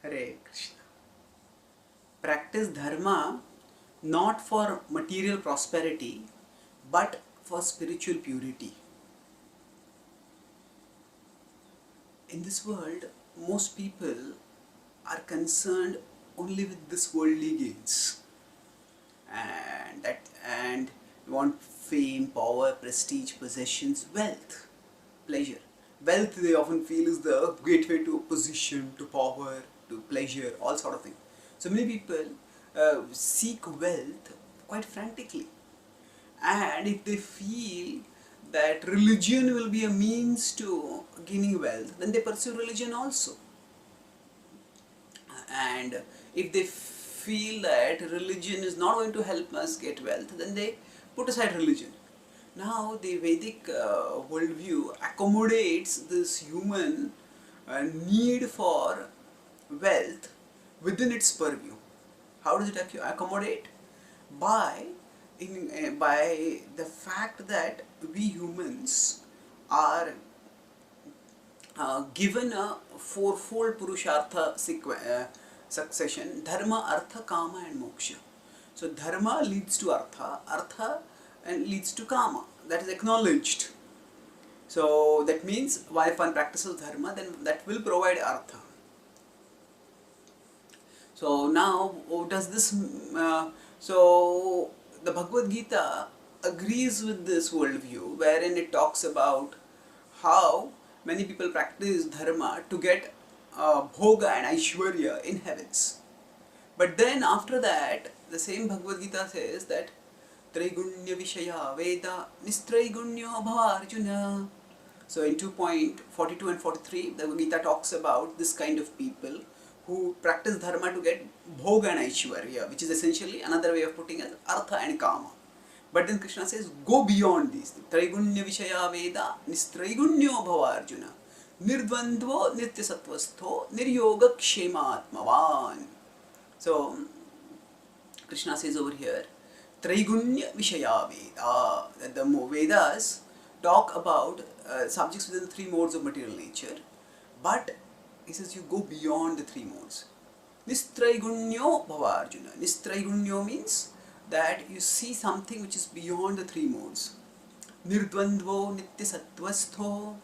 Hare Krishna. Practice dharma not for material prosperity but for spiritual purity. In this world, most people are concerned only with this worldly gains and want fame, power, prestige, possessions, wealth, pleasure. Wealth they often feel is the gateway to position, to power, to pleasure, all sort of things. So many people seek wealth quite frantically, and if they feel that religion will be a means to gaining wealth, then they pursue religion also. And if they feel that religion is not going to help us get wealth, then they put aside religion. Now the Vedic worldview accommodates this human need for wealth within its purview. How does it accommodate? By the fact that we humans are given a fourfold purushartha succession: dharma, artha, kama and moksha. So dharma leads to artha, artha and leads to kama. That is acknowledged. So that means if one practices dharma, then that will provide artha. So now, does this? So the Bhagavad-gita agrees with this worldview, wherein it talks about how many people practice dharma to get bhoga and aishwarya in heavens. But then after that, the same Bhagavad-gita says that trayi-gunya vishaya veda nistrayi-gunyo bhavarjuna. So in 2.42 and 43, the Gita talks about this kind of people who practice dharma to get bhoga and aishwarya, which is essentially another way of putting as artha and kama. But then Krishna says, go beyond these. Trayi-gunya vishaya veda nistrayi-gunyo bhavarjuna nirdvandvo nitya-sattvastho niryoga kshema-atmavan. So Krishna says over here, trayi-gunya vishaya veda, that the Vedas talk about subjects within the three modes of material nature, but he says you go beyond the three modes. Nistrayi-gunyo bhavarjuna. Nistrayi-gunyo means that you see something which is beyond the three modes. Nirdvandvo nitya-sattvastho.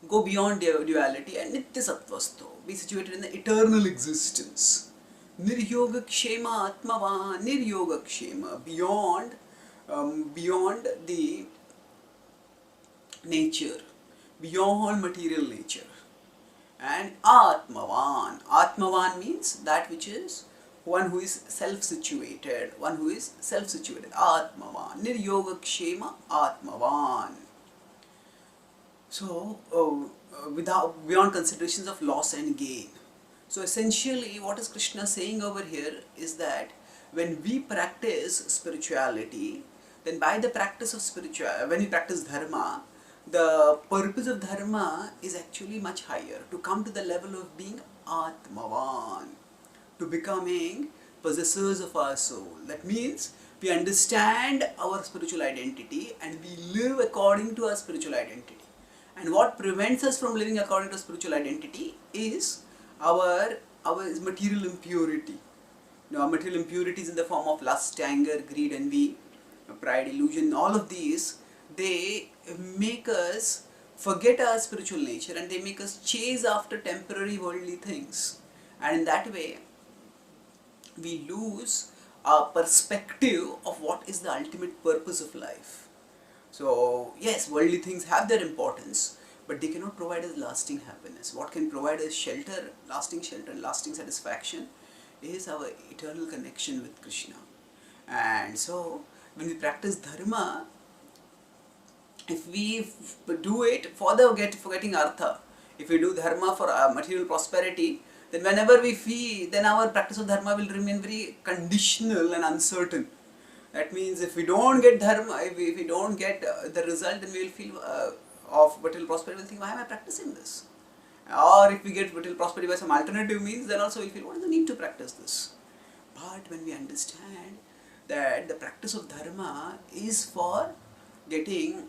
Go beyond duality, and nitya-sattvastho. Be situated in the eternal existence. Niryoga kshema atmavan. Niryoga kshema. Beyond the nature, beyond material nature. And atmavan. Atmavan means that which is one who is self-situated. One who is self-situated. Atmavan. Niryoga kshema atmavan. So, beyond considerations of loss and gain. So essentially what is Krishna saying over here is that when we practice spirituality, then by the practice of when we practice dharma, the purpose of dharma is actually much higher, to come to the level of being atmavan, to becoming possessors of our soul. That means we understand our spiritual identity and we live according to our spiritual identity. And what prevents us from living according to spiritual identity is our material impurity. Our material impurity is in the form of lust, anger, greed, envy, pride, illusion. All of these, they make us forget our spiritual nature and they make us chase after temporary worldly things. And in that way, we lose our perspective of what is the ultimate purpose of life. So yes, worldly things have their importance, but they cannot provide us lasting happiness. What can provide us shelter, lasting satisfaction is our eternal connection with Krishna. And so when we practice dharma, if we do it for getting artha, if we do dharma for material prosperity, then whenever we feel, then our practice of dharma will remain very conditional and uncertain. That means if we don't get dharma, if we don't get the result, then we will feel of material prosperity, we'll think, why am I practicing this? Or if we get material prosperity by some alternative means, then also we'll feel, what is the need to practice this? But when we understand that the practice of dharma is for getting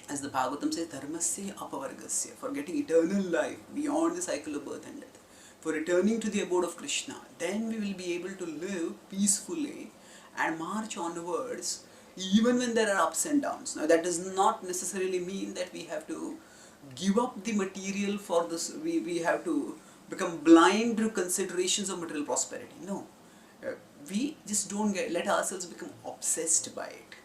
As the Bhagavatam says, dharmasya apavargasya, for getting eternal life beyond the cycle of birth and death, for returning to the abode of Krishna, then we will be able to live peacefully and march onwards even when there are ups and downs. Now that does not necessarily mean that we have to give up the material for this, we have to become blind to considerations of material prosperity. No. We just don't let ourselves become obsessed by it.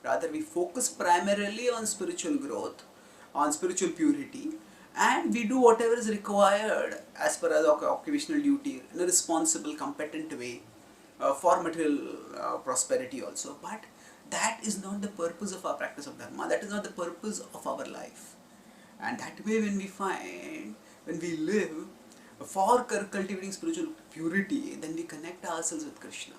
Rather, we focus primarily on spiritual growth, on spiritual purity, and we do whatever is required as per our occupational duty in a responsible, competent way for material prosperity also. But that is not the purpose of our practice of dharma. That is not the purpose of our life. And that way, when we live for cultivating spiritual purity, then we connect ourselves with Krishna.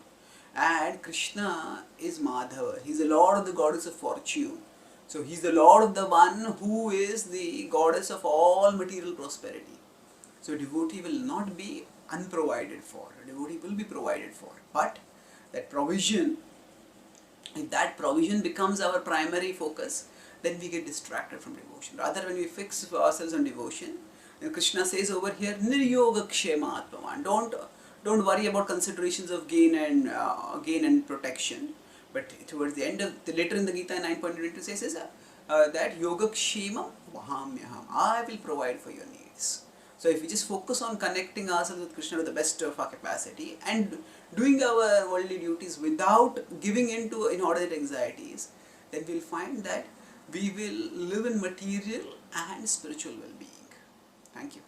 And Krishna is Madhava. He is the Lord of the goddess of fortune. So he is the Lord of the one who is the goddess of all material prosperity. So devotee will not be unprovided for. Devotee will be provided for. But that provision, if that provision becomes our primary focus, then we get distracted from devotion. Rather, when we fix ourselves on devotion, and Krishna says over here, niryoga kshema atmavan. Don't worry about considerations of gain and protection. But towards the end of later in the Gita 9.22 says that yoga kshemam vahamyaham. I will provide for your needs. So if we just focus on connecting ourselves with Krishna to the best of our capacity and doing our worldly duties without giving in to inordinate anxieties, then we'll find that we will live in material and spiritual well-being. Thank you.